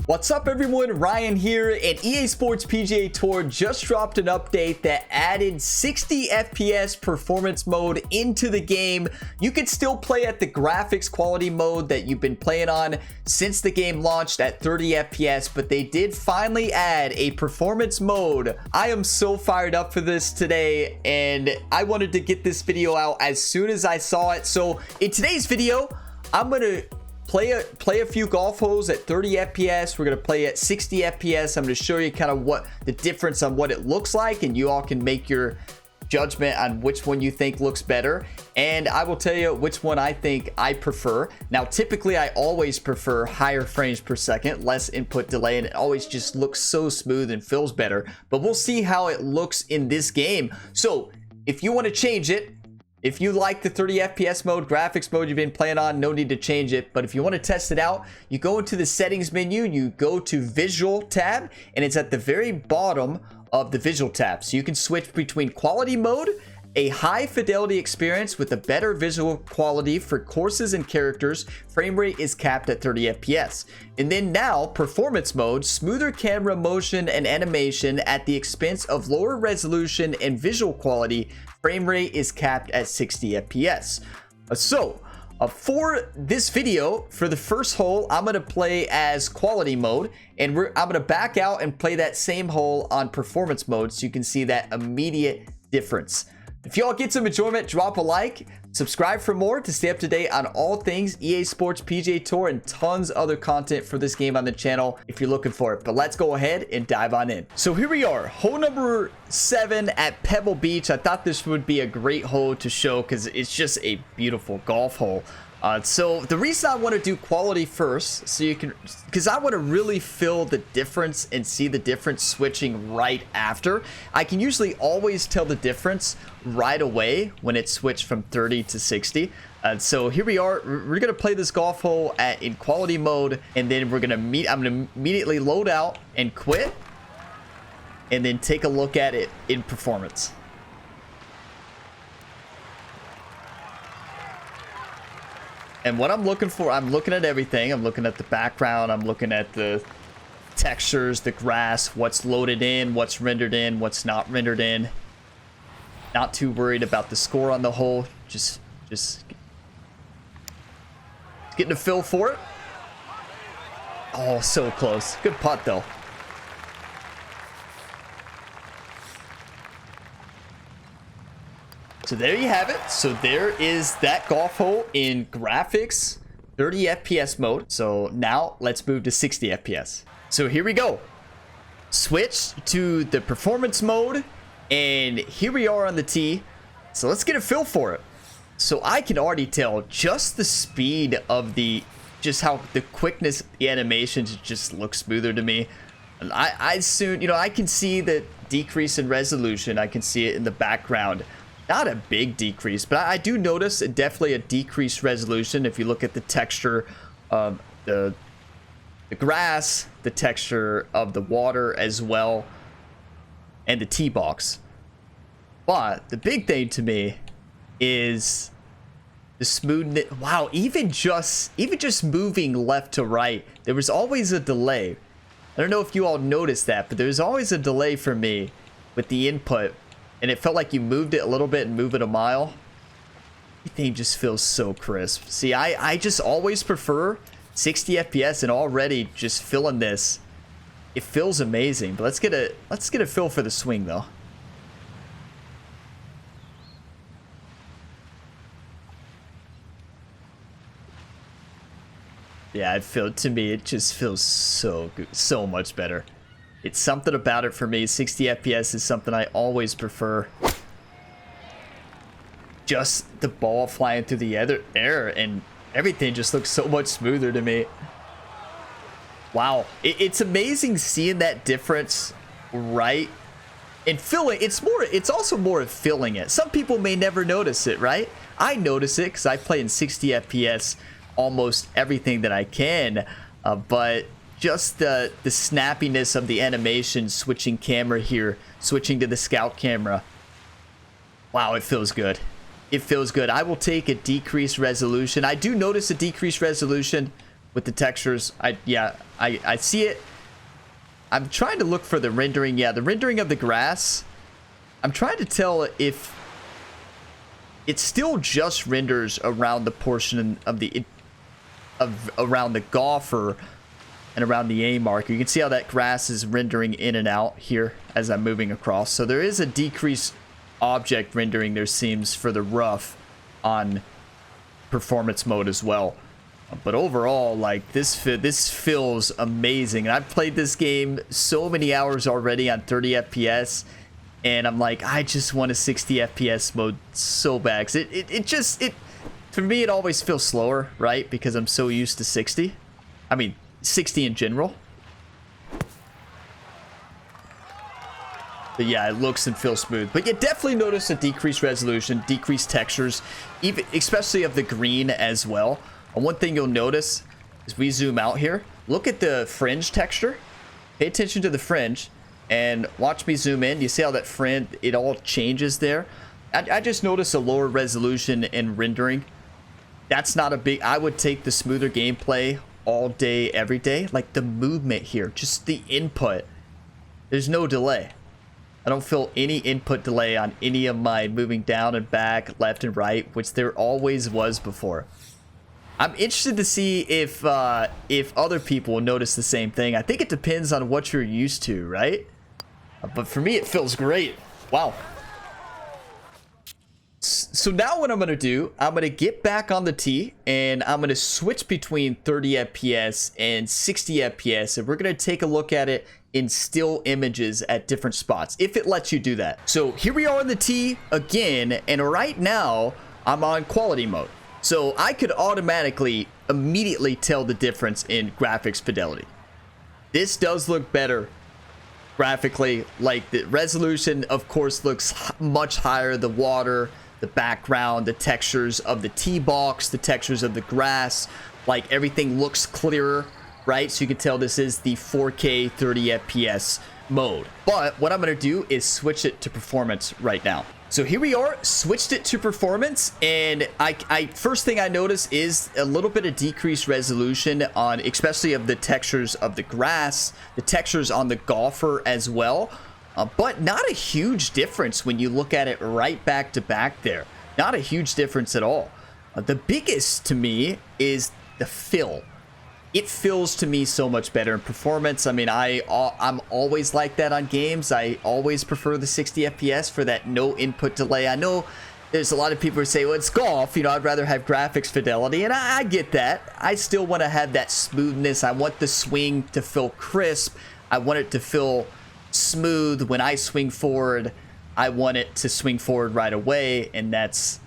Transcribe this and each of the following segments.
What's up everyone, Ryan here, and EA Sports PGA Tour just dropped an update that added 60 FPS performance mode into the game. You can still play at the graphics quality mode that you've been playing on since the game launched at 30 FPS, but they did finally add a performance mode. I am so fired up for this today, and I wanted to get this video out as soon as I saw it. So in today's video, I'm gonna play a few golf holes at 30 FPS. We're gonna play at 60 FPS. I'm gonna show you kind of what the difference on what it looks like, and you all can make your judgment on which one you think looks better, and I will tell you which one I think I prefer. Now typically I always prefer higher frames per second, less input delay, and it always just looks so smooth and feels better, but we'll see how it looks in this game. So if you want to change it, if you like the 30 FPS mode, graphics mode you've been playing on, no need to change it. But if you want to test it out, you go into the settings menu, you go to visual tab, and it's at the very bottom of the visual tab. So you can switch between quality mode, a high fidelity experience with a better visual quality for courses and characters. Frame rate is capped at 30 FPS. And then now performance mode, smoother camera motion and animation at the expense of lower resolution and visual quality. Frame rate is capped at 60 FPS. For this video, for the first hole, I'm going to play as quality mode, and I'm going to back out and play that same hole on performance mode so you can see that immediate difference. If y'all get some enjoyment, drop a like, subscribe for more to stay up to date on all things EA Sports PGA Tour and tons other content for this game on the channel if you're looking for it. But let's go ahead and dive on in. So here we are, hole number 7 at Pebble Beach. I thought this would be a great hole to show because it's just a beautiful golf hole. So the reason I want to do quality first, so you can, because I want to really feel the difference and see the difference switching right after. I can usually always tell the difference right away when it's switched from 30 to 60. So here we are. We're gonna play this golf hole in quality mode, and then I'm gonna immediately load out and quit, and then take a look at it in performance. And what I'm looking for, I'm looking at everything. I'm looking at the background. I'm looking at the textures, the grass, what's loaded in, what's rendered in, what's not rendered in. Not too worried about the score on the hole. Just getting a feel for it. Oh, so close. Good putt, though. So there you have it. So there is that golf hole in graphics 30 FPS mode. So now let's move to 60 FPS. So here we go. Switch to the performance mode, and here we are on the tee. So let's get a feel for it. So I can already tell just the speed of just how the quickness, the animations just look smoother to me. And I soon, I can see the decrease in resolution. I can see it in the background. Not a big decrease, but I do notice definitely a decreased resolution if you look at the texture of the grass, the texture of the water as well, and the tee box. But the big thing to me is the smoothness. Wow, even just moving left to right, there was always a delay. I don't know if you all noticed that, but there was always a delay for me with the input. And it felt like you moved it a little bit and move it a mile. Everything just feels so crisp. See, I just always prefer 60 FPS, and already just feeling this, it feels amazing. But let's get a feel for the swing though. Yeah, to me it just feels so good, so much better. It's something about it for me. 60 FPS is something I always prefer. Just the ball flying through the air and everything just looks so much smoother to me. Wow. It's amazing seeing that difference right and feeling. It's also more of feeling it. Some people may never notice it, right? I notice it because I play in 60 FPS almost everything that I can. But just the snappiness of the animation, switching camera here, switching to the scout camera. Wow, it feels good. It feels good. I will take a decreased resolution. I do notice a decreased resolution with the textures. I see it. I'm trying to look for the rendering. Yeah, the rendering of the grass. I'm trying to tell if it still just renders around the portion of the around the golfer and around the A marker. You can see how that grass is rendering in and out here as I'm moving across. So there is a decreased object rendering, there seems, for the rough on performance mode as well. But overall, like, this feels amazing. And I've played this game so many hours already on 30 FPS, and I'm like, I just want a 60 FPS mode so bad. 'Cause it for me, it always feels slower, right? Because I'm so used to 60. I mean, 60 in general. But yeah, it looks and feels smooth. But you definitely notice a decreased resolution, decreased textures, even especially of the green as well. And one thing you'll notice is we zoom out here. Look at the fringe texture. Pay attention to the fringe and watch me zoom in. You see how that fringe, it all changes there? I just noticed a lower resolution in rendering. That's not a big... I would take the smoother gameplay all day, every day. Like the movement here, just the input. There's no delay. I don't feel any input delay on any of my moving down and back, left and right, which there always was before. I'm interested to see if other people will notice the same thing. I think it depends on what you're used to, right? But for me, it feels great. Wow. So now what I'm going to do, I'm going to get back on the tee and I'm going to switch between 30 FPS and 60 FPS. And we're going to take a look at it in still images at different spots, if it lets you do that. So here we are on the tee again. And right now I'm on quality mode. So I could automatically immediately tell the difference in graphics fidelity. This does look better graphically. Like the resolution, of course, looks much higher. The water, the background, the textures of the tee box, the textures of the grass, like everything looks clearer, right? So you can tell this is the 4K 30 FPS mode. But what I'm going to do is switch it to performance right now. So here we are, switched it to performance, and I first thing I notice is a little bit of decreased resolution on, especially of the textures of the grass, the textures on the golfer as well. But not a huge difference when you look at it right back to back there. Not a huge difference at all. The biggest to me is the fill. It feels to me so much better in performance. I mean, I'm always like that on games. I always prefer the 60 FPS for that no input delay. I know there's a lot of people who say, well, it's golf. You know, I'd rather have graphics fidelity. And I get that. I still want to have that smoothness. I want the swing to feel crisp. I want it to feel smooth. When I swing forward, I want it to swing forward right away. And it's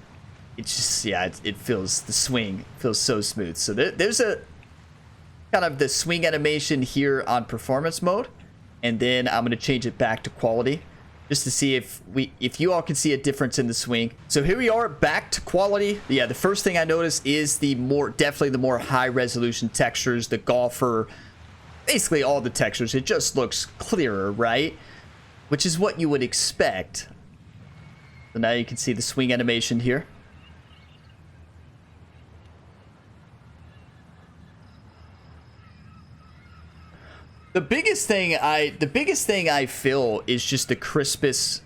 just, yeah, it feels, the swing feels so smooth. So there's a kind of the swing animation here on performance mode, and then I'm going to change it back to quality just to see if you all can see a difference in the swing. So here we are back to quality. Yeah, the first thing I notice is definitely the more high resolution textures, the golfer, basically all the textures. It just looks clearer, right? Which is what you would expect. So now you can see the swing animation here. The biggest thing I feel is just the crispness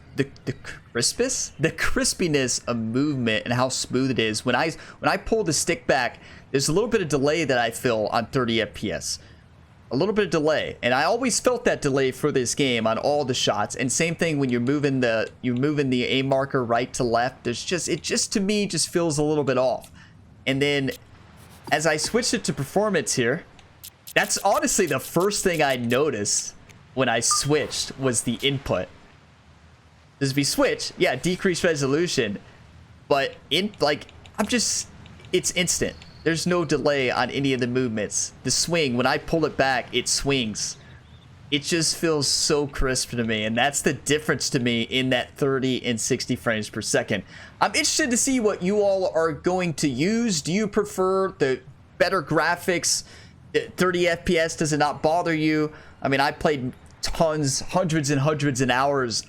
of movement and how smooth it is. When I pull the stick back, there's a little bit of delay that I feel on 30 FPS. A little bit of delay, and I always felt that delay for this game on all the shots. And same thing when you're moving the A marker right to left. It just to me just feels a little bit off. And then as I switched it to performance here, that's honestly the first thing I noticed when I switched was the input. As we switch, yeah, decreased resolution, but it's instant. There's no delay on any of the movements. The swing, when I pull it back, it swings. It just feels so crisp to me, and that's the difference to me in that 30 and 60 frames per second. I'm interested to see what you all are going to use. Do you prefer the better graphics? 30 FPS, does it not bother you? I mean, I played tons, hundreds and hundreds of hours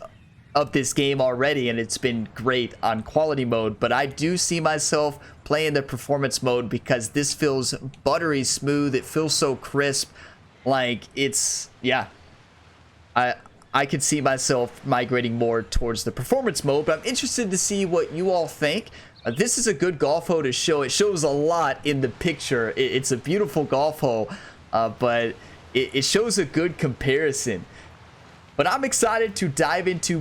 of this game already, and it's been great on quality mode, but I do see myself playing the performance mode because this feels buttery smooth. It feels so crisp. Like, it's, yeah, I could see myself migrating more towards the performance mode, but I'm interested to see what you all think. This is a good golf hole to show. It shows a lot in the picture. It's a beautiful golf hole, but it shows a good comparison. But I'm excited to dive into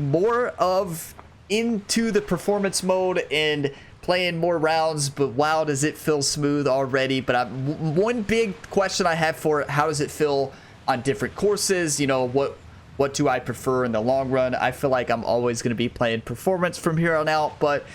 into the performance mode and playing more rounds. But wow, does it feel smooth already? But one big question I have for it: how does it feel on different courses? You know, what do I prefer in the long run? I feel like I'm always going to be playing performance from here on out, but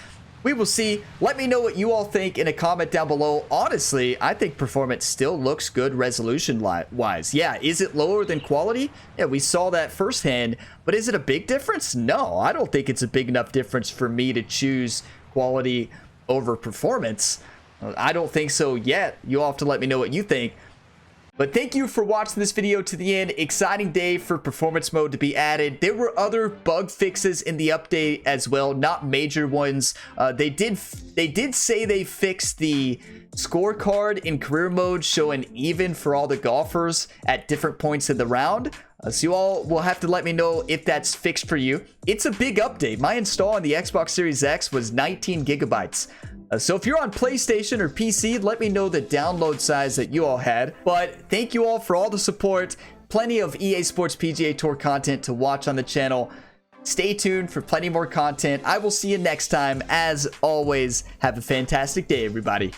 we will see. Let me know what you all think in a comment down below. Honestly, I think performance still looks good resolution wise. Yeah, is it lower than quality? Yeah, we saw that firsthand, but is it a big difference? No, I don't think it's a big enough difference for me to choose quality over performance. I don't think so yet. You all have to let me know what you think. But thank you for watching this video to the end. Exciting day for performance mode to be added. There were other bug fixes in the update as well, not major ones. They did say they fixed the scorecard in career mode, showing even for all the golfers at different points in the round. So you all will have to let me know if that's fixed for you. It's a big update. My install on the Xbox Series X was 19 gigabytes. So if you're on PlayStation or PC, let me know the download size that you all had. But thank you all for all the support. Plenty of EA Sports PGA Tour content to watch on the channel. Stay tuned for plenty more content. I will see you next time. As always, have a fantastic day, everybody.